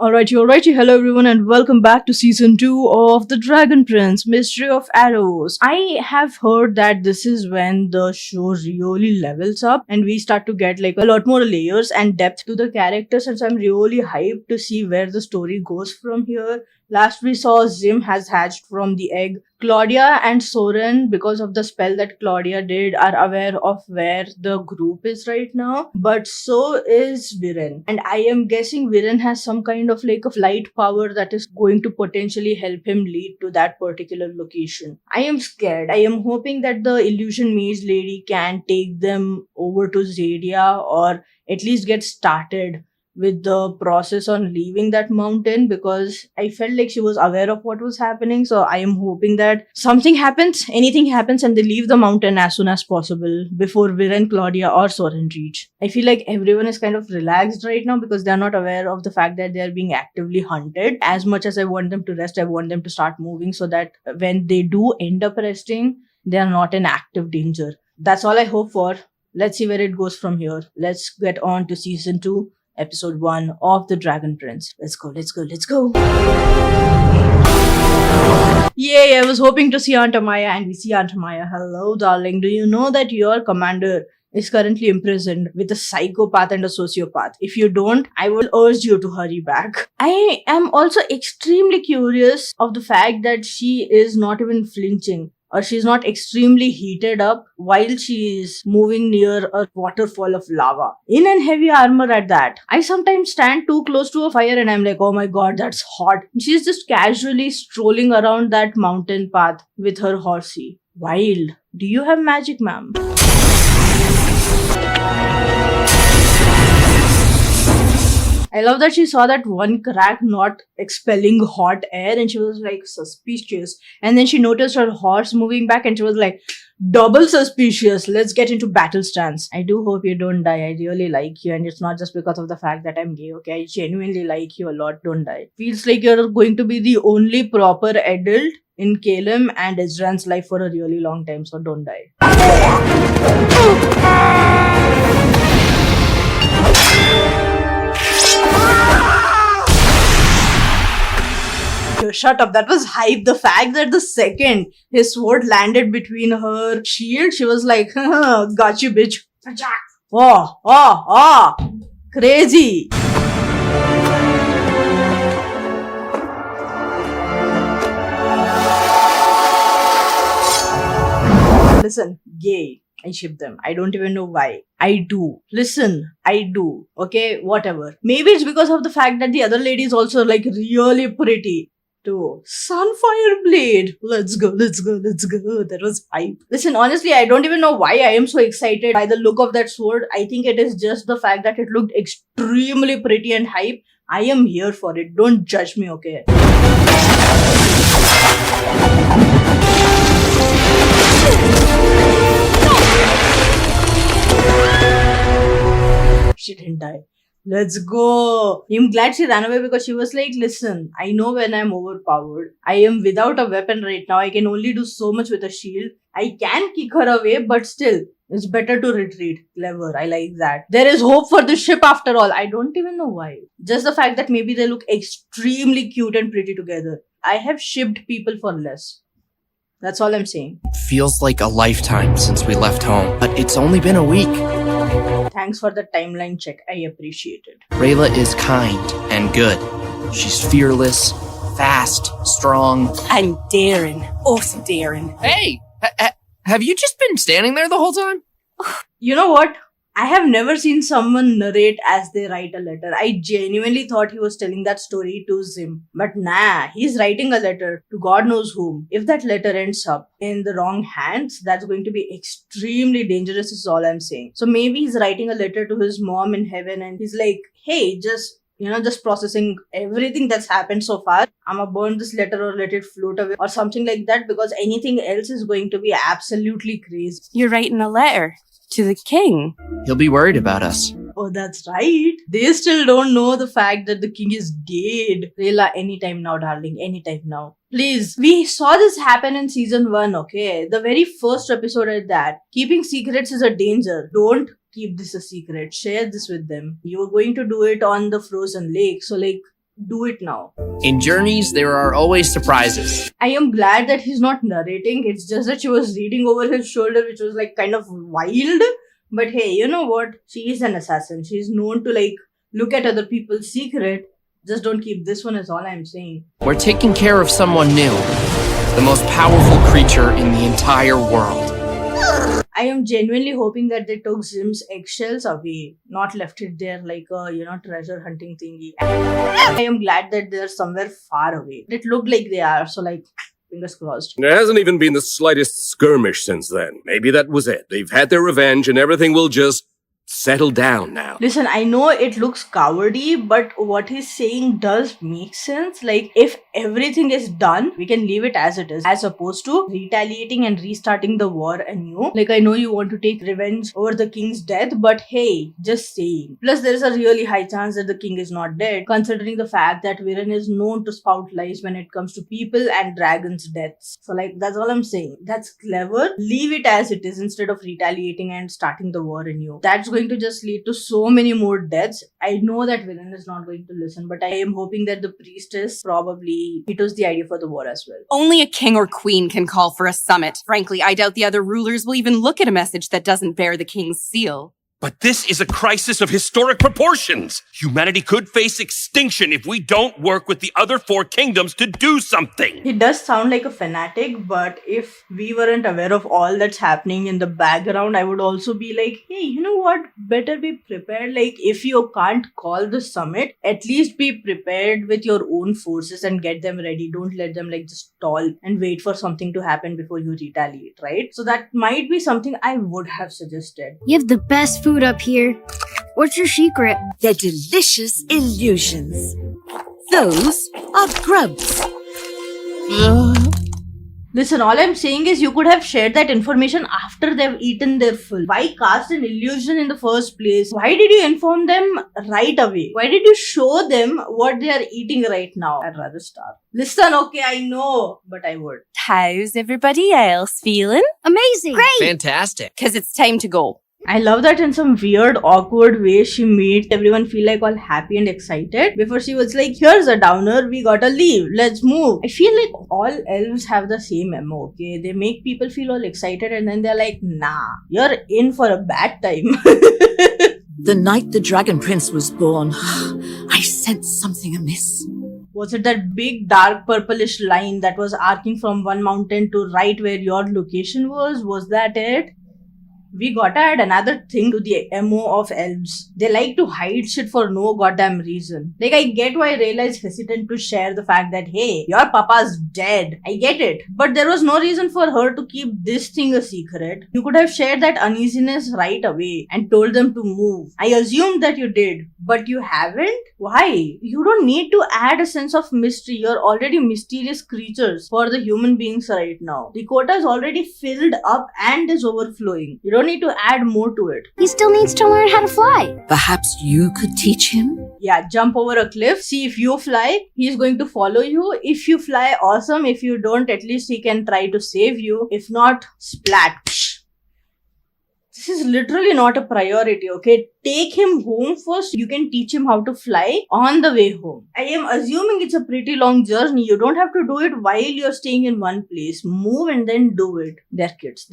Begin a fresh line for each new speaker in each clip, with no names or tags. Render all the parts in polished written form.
Alrighty. Hello, everyone, and welcome back to season 2 of The Dragon Prince Mystery of Arrows. I have heard that this is when the show really levels up and we start to get like a lot more layers and depth to the characters, and so I'm really hyped to see where the story goes from here. Last we saw, Zim has hatched from the egg. Claudia and Soren, because of the spell that Claudia did, are aware of where the group is right now. But so is Viren. And I am guessing Viren has some kind of like of light power that is going to potentially help him lead to that particular location. I am scared. I am hoping that the illusion mage lady can take them over to Zadia, or at least get started with the process on leaving that mountain, because I felt like she was aware of what was happening. So I am hoping that something happens, anything happens, and they leave the mountain as soon as possible before Viren, Claudia, or Soren reach. I feel like everyone is kind of relaxed right now because they're not aware of the fact that they're being actively hunted. As much as I want them to rest, I want them to start moving so that when they do end up resting, they are not in active danger. That's all I hope for. Let's see where it goes from here. Let's get on to season 2. Episode 1 of The Dragon Prince. Let's go. Yay, I was hoping to see Aunt Amaya, and we see Aunt Amaya. Hello, darling. Do you know that your commander is currently imprisoned with a psychopath and a sociopath? If you don't, I will urge you to hurry back. I am also extremely curious of the fact that she is not even flinching, or she's not extremely heated up while she is moving near a waterfall of lava. In and heavy armor at that. I sometimes stand too close to a fire and I'm like, oh my god, that's hot. She's just casually strolling around that mountain path with her horsey. Wild. Do you have magic, ma'am? I love that she saw that one crack not expelling hot air and she was like suspicious. And then she noticed her horse moving back and she was like, double suspicious. Let's get into battle stance. I do hope you don't die. I really like you, and it's not just because of the fact that I'm gay, okay? I genuinely like you a lot. Don't die. Feels like you're going to be the only proper adult in Caleb and Ezran's life for a really long time, so don't die. Shut up, that was hype. The fact that the second his sword landed between her shield, she was like, got you, bitch. Oh, crazy. Listen, gay. I ship them. I don't even know why. I do. Listen, I do. Okay, whatever. Maybe it's because of the fact that the other lady is also like really pretty. To Sunfire Blade. Let's go. That was hype. Listen, honestly, I don't even know why I am so excited by the look of that sword. I think it is just the fact that it looked extremely pretty and hype. I am here for it. Don't judge me, okay? She didn't die. Let's go. I'm glad she ran away because she was like, listen, I know when I'm overpowered. I am without a weapon right now. I can only do so much with a shield. I can kick her away, but still, it's better to retreat. Clever. I like that. There is hope for the ship after all. I don't even know why. Just the fact that maybe they look extremely cute and pretty together. I have shipped people for less. That's all I'm saying.
Feels like a lifetime since we left home, but it's only been a week.
Thanks for the timeline check. I appreciate it.
Rayla is kind and good. She's fearless, fast, strong.
And daring. Also daring.
Hey! Have you just been standing there the whole time?
You know what? I have never seen someone narrate as they write a letter. I genuinely thought he was telling that story to Zim. But nah, he's writing a letter to God knows whom. If that letter ends up in the wrong hands, that's going to be extremely dangerous is all I'm saying. So maybe he's writing a letter to his mom in heaven and he's like, hey, just processing everything that's happened so far. I'ma burn this letter or let it float away or something like that, because anything else is going to be absolutely crazy.
You're writing a letter to the king.
He'll be worried about us.
Oh, that's right. They still don't know the fact that the king is dead. Rayla, anytime now, darling. Anytime now. Please. We saw this happen in season 1, okay? The very first episode at that. Keeping secrets is a danger. Don't keep this a secret. Share this with them. You were going to do it on the frozen lake. So, do it now.
In journeys, there are always surprises.
I am glad that he's not narrating. It's just that she was reading over his shoulder, which was like kind of wild. But hey, you know what? She is an assassin. She's known to like look at other people's secret. Just don't keep this one, is all I'm saying.
We're taking care of someone new. The most powerful creature in the entire world.
I am genuinely hoping that they took Zim's eggshells away, not left it there like a, treasure hunting thingy. I am glad that they're somewhere far away. It looked like they are, so like, fingers crossed.
There hasn't even been the slightest skirmish since then. Maybe that was it. They've had their revenge and everything will just settle down now.
Listen, I know it looks cowardly, but what he's saying does make sense. Like, if everything is done, we can leave it as it is, as opposed to retaliating and restarting the war anew. Like, I know you want to take revenge over the king's death, but hey, just saying. Plus, there is a really high chance that the king is not dead, considering the fact that Viren is known to spout lies when it comes to people and dragons' deaths. So, like, that's all I'm saying. That's clever. Leave it as it is instead of retaliating and starting the war anew. That's going to just lead to so many more deaths. I know that Viren is not going to listen, but I am hoping that the priestess probably vetoes the idea for the war as well.
Only a king or queen can call for a summit. Frankly, I doubt the other rulers will even look at a message that doesn't bear the king's seal.
But this is a crisis of historic proportions. Humanity could face extinction if we don't work with the other 4 kingdoms to do something.
He does sound like a fanatic, but if we weren't aware of all that's happening in the background, I would also be like, hey, you know what? Better be prepared. Like, if you can't call the summit, at least be prepared with your own forces and get them ready. Don't let them like just stall and wait for something to happen before you retaliate, right? So that might be something I would have suggested.
You have the best food up here. What's your secret?
They're delicious illusions. Those are grubs.
Listen, all I'm saying is you could have shared that information after they've eaten their full. Why cast an illusion in the first place? Why did you inform them right away? Why did you show them what they are eating right now? I'd rather starve. Listen, okay, I know, but I would.
How's everybody else feeling?
Amazing. Great.
Fantastic.
Because it's time to go.
I love that in some weird, awkward way she made everyone feel like all happy and excited. Before she was like, here's a downer, we gotta leave, let's move. I feel like all elves have the same MO, okay? They make people feel all excited and then they're like, nah, you're in for a bad time.
The night the Dragon Prince was born, I sensed something amiss.
Was it that big dark purplish line that was arcing from one mountain to right where your location was? Was that it? We gotta add another thing to the MO of elves. They like to hide shit for no goddamn reason. Like, I get why Rayla is hesitant to share the fact that, hey, your papa's dead. I get it. But there was no reason for her to keep this thing a secret. You could have shared that uneasiness right away and told them to move. I assumed that you did, but you haven't? Why? You don't need to add a sense of mystery. You're already mysterious creatures for the human beings right now. The quota is already filled up and is overflowing. You don't need to add more to it.
He still needs to learn how to fly.
Perhaps you could teach him?
Yeah, jump over a cliff, see if you fly, he's going to follow you. If you fly, awesome. If you don't, at least he can try to save you. If not, splat. This is literally not a priority, okay? Take him home first. You can teach him how to fly on the way home. I am assuming it's a pretty long journey. You don't have to do it while you're staying in one place. Move and then do it. They're kids.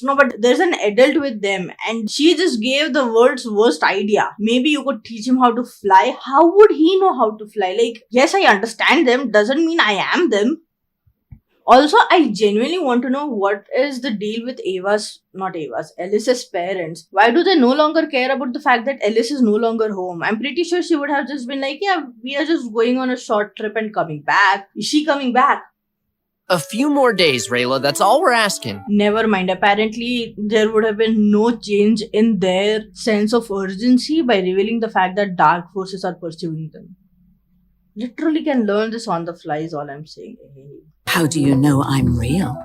No, but there's an adult with them and she just gave the world's worst idea. Maybe you could teach him how to fly. How would he know how to fly? Like, yes, I understand them. Doesn't mean I am them. Also, I genuinely want to know what is the deal with Alice's parents. Why do they no longer care about the fact that Alice is no longer home? I'm pretty sure she would have just been like, yeah, we are just going on a short trip and coming back. Is she coming back?
A few more days, Rayla. That's all we're asking.
Never mind. Apparently, there would have been no change in their sense of urgency by revealing the fact that dark forces are pursuing them. Literally can learn this on the fly is all I'm saying.
How do you know I'm real?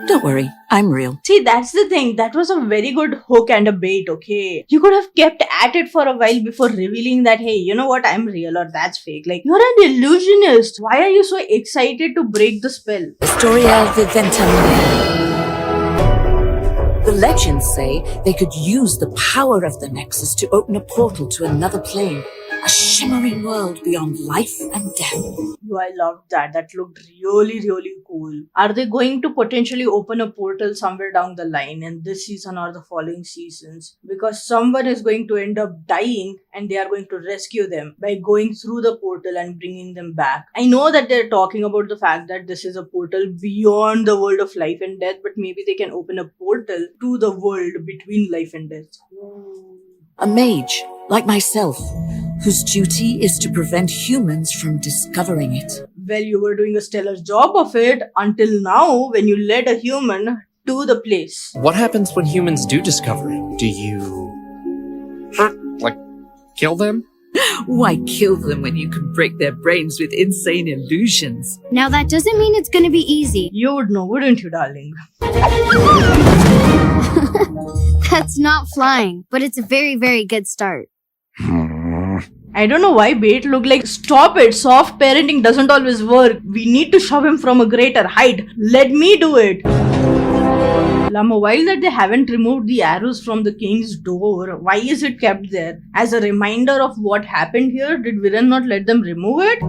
Don't worry, I'm real.
See, that's the thing. That was a very good hook and a bait, okay? You could have kept at it for a while before revealing that, hey, you know what, I'm real or that's fake. Like, you're an illusionist. Why are you so excited to break the spell?
Storia Viventum. The legends say they could use the power of the Nexus to open a portal to another plane, a shimmering world beyond life and death.
Yo, I loved that. That looked really, really cool. Are they going to potentially open a portal somewhere down the line in this season or the following seasons? Because someone is going to end up dying and they are going to rescue them by going through the portal and bringing them back. I know that they're talking about the fact that this is a portal beyond the world of life and death, but maybe they can open a portal to the world between life and death.
A mage, like myself, whose duty is to prevent humans from discovering it.
Well, you were doing a stellar job of it until now when you led a human to the place.
What happens when humans do discover it? Do you... like, kill them?
Why kill them when you can break their brains with insane illusions?
Now that doesn't mean it's gonna be easy.
You would know, wouldn't you, darling?
That's not flying, but it's a very, very good start.
I don't know why Bait looked like, stop it, soft parenting doesn't always work. We need to shove him from a greater height. Let me do it. Lama, while that they haven't removed the arrows from the king's door, why is it kept there? As a reminder of what happened here, did Viren not let them remove it?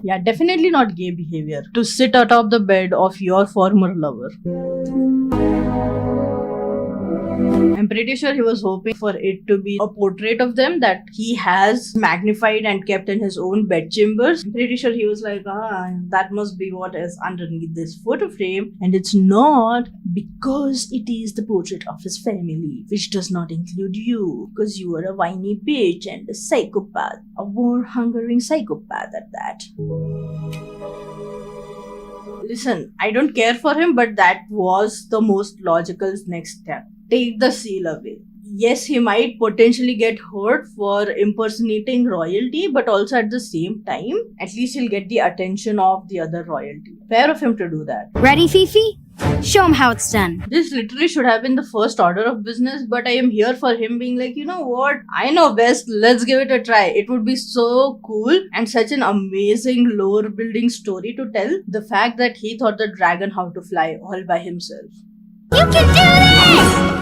Yeah, definitely not gay behavior. To sit atop the bed of your former lover. I'm pretty sure he was hoping for it to be a portrait of them that he has magnified and kept in his own bedchambers. I'm pretty sure he was like, that must be what is underneath this photo frame. And it's not, because it is the portrait of his family, which does not include you, because you are a whiny bitch and a psychopath, a war-hungering psychopath at that. Listen, I don't care for him, but that was the most logical next step. Take the seal away. Yes, he might potentially get hurt for impersonating royalty, but also at the same time, at least he'll get the attention of the other royalty. Fair of him to do that.
Ready, Fifi? Show him how it's done.
This literally should have been the first order of business, but I am here for him being like, you know what? I know best, let's give it a try. It would be so cool and such an amazing lore building story to tell. The fact that he taught the dragon how to fly all by himself.
You can do this!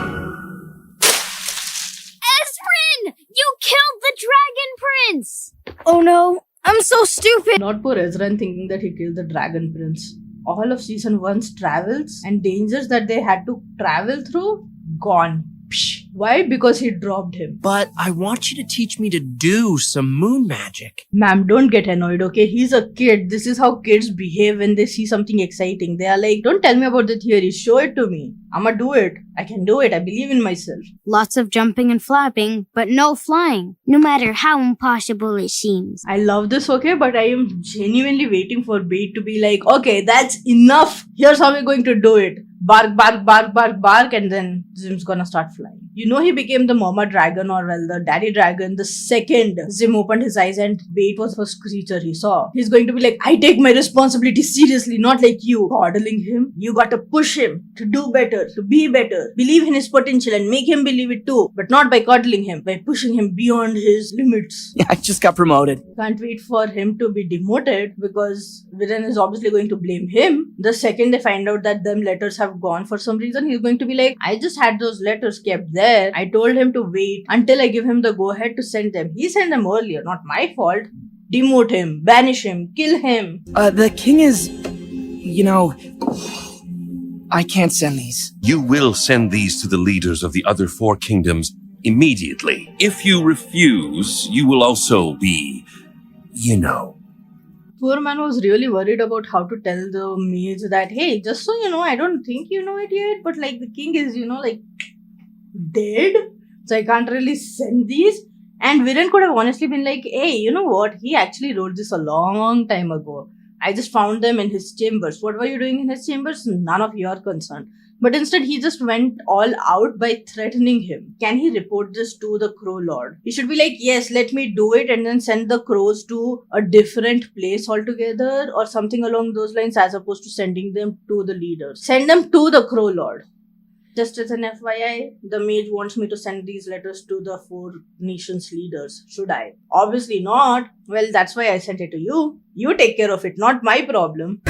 Ezrin! You killed the Dragon Prince! Oh no, I'm so stupid!
Not poor Ezran thinking that he killed the Dragon Prince. All of season 1's travels and dangers that they had to travel through, gone. Psh. Why? Because he dropped him.
But I want you to teach me to do some moon magic.
Ma'am, don't get annoyed, okay? He's a kid. This is how kids behave when they see something exciting. They are like, don't tell me about the theory. Show it to me. I'ma do it. I can do it. I believe in myself.
Lots of jumping and flapping, but no flying, no matter how impossible it seems.
I love this, okay? But I am genuinely waiting for Bait to be like, okay, that's enough. Here's how we're going to do it. Bark, bark, bark, bark, bark, and then Zim's gonna start flying. You know he became the mama dragon, or well, the daddy dragon, the second Zim opened his eyes and Bait was the first creature he saw. He's going to be like, I take my responsibility seriously, not like you. Coddling him, you gotta push him to do better, to be better, believe in his potential and make him believe it too, but not by coddling him, by pushing him beyond his limits.
Yeah, I just got promoted.
Can't wait for him to be demoted because Viren is obviously going to blame him. The second they find out that them letters have gone for some reason, he's going to be like, I just had those letters kept there. I told him to wait until I give him the go ahead to send them. He sent them earlier, not my fault. Demote him, banish him, kill him.
The king is... you know... I can't send these.
You will send these to the leaders of the other 4 kingdoms immediately. If you refuse, you will also be, you know.
Poor man was really worried about how to tell the mage that, hey, just so you know, I don't think you know it yet, but like the king is, you know, like dead. So I can't really send these. And Viren could have honestly been like, hey, you know what? He actually wrote this a long time ago. I just found them in his chambers. What were you doing in his chambers? None of your concern. But instead, he just went all out by threatening him. Can he report this to the Crow Lord? He should be like, yes, let me do it, and then send the crows to a different place altogether or something along those lines, as opposed to sending them to the leaders. Send them to the Crow Lord. Just as an FYI, the mage wants me to send these letters to the 4 nations leaders. Should I? Obviously not. Well, that's why I sent it to you. You take care of it, not my problem.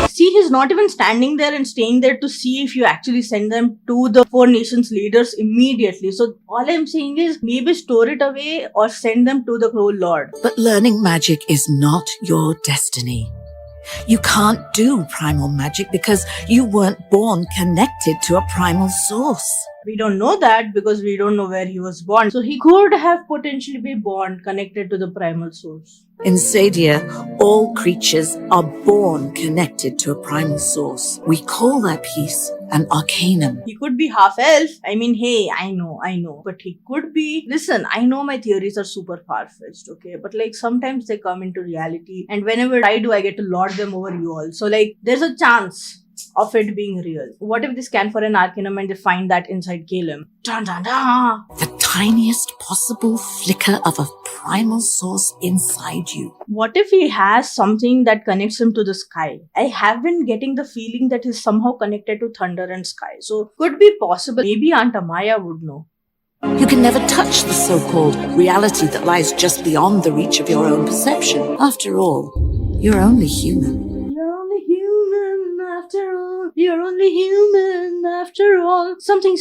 See, he's not even standing there and staying there to see if you actually send them to the 4 nations leaders immediately. So all I'm saying is maybe store it away or send them to the Crow Lord.
But learning magic is not your destiny. You can't do primal magic because you weren't born connected to a primal source.
We don't know that because we don't know where he was born. So he could have potentially been born connected to the primal source.
In Sadia, all creatures are born connected to a primal source. We call that piece an arcanum.
He could be half elf. I mean, hey, I know. But he could be. Listen, I know my theories are super far-fetched, okay? But like sometimes they come into reality. And whenever I do, I get to lord them over you all. So like there's a chance of it being real. What if they scan for an arcanum and they find that inside Caleb? Dun dun dun!
The tiniest possible flicker of a primal source inside you.
What if he has something that connects him to the sky? I have been getting the feeling that he's somehow connected to thunder and sky. So could be possible. Maybe Aunt Amaya would know.
You can never touch the so-called reality that lies just beyond the reach of your own perception. After all, you're only human.
You're only human after all. You're only human after all. Something.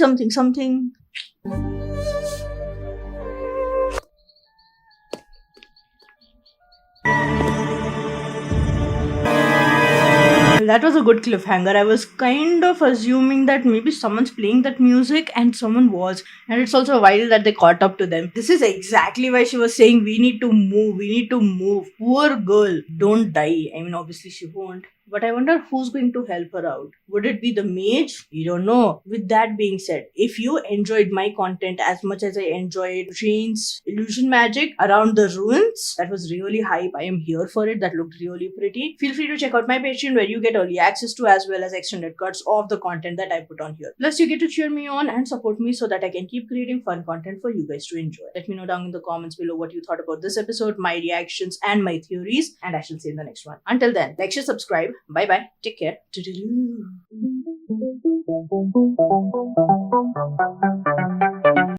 That was a good cliffhanger. I was kind of assuming that maybe someone's playing that music and someone was. And it's also wild that they caught up to them. This is exactly why she was saying we need to move. Poor girl. Don't die. I mean, obviously she won't. But I wonder who's going to help her out. Would it be the mage? We don't know. With that being said, if you enjoyed my content as much as I enjoyed Jane's illusion magic around the ruins, that was really hype. I am here for it. That looked really pretty. Feel free to check out my Patreon where you get early access to as well as extended cuts of the content that I put on here. Plus, you get to cheer me on and support me so that I can keep creating fun content for you guys to enjoy. Let me know down in the comments below what you thought about this episode, my reactions and my theories, and I shall see you in the next one. Until then, like, share, subscribe. Bye bye. Take care. Toodaloo.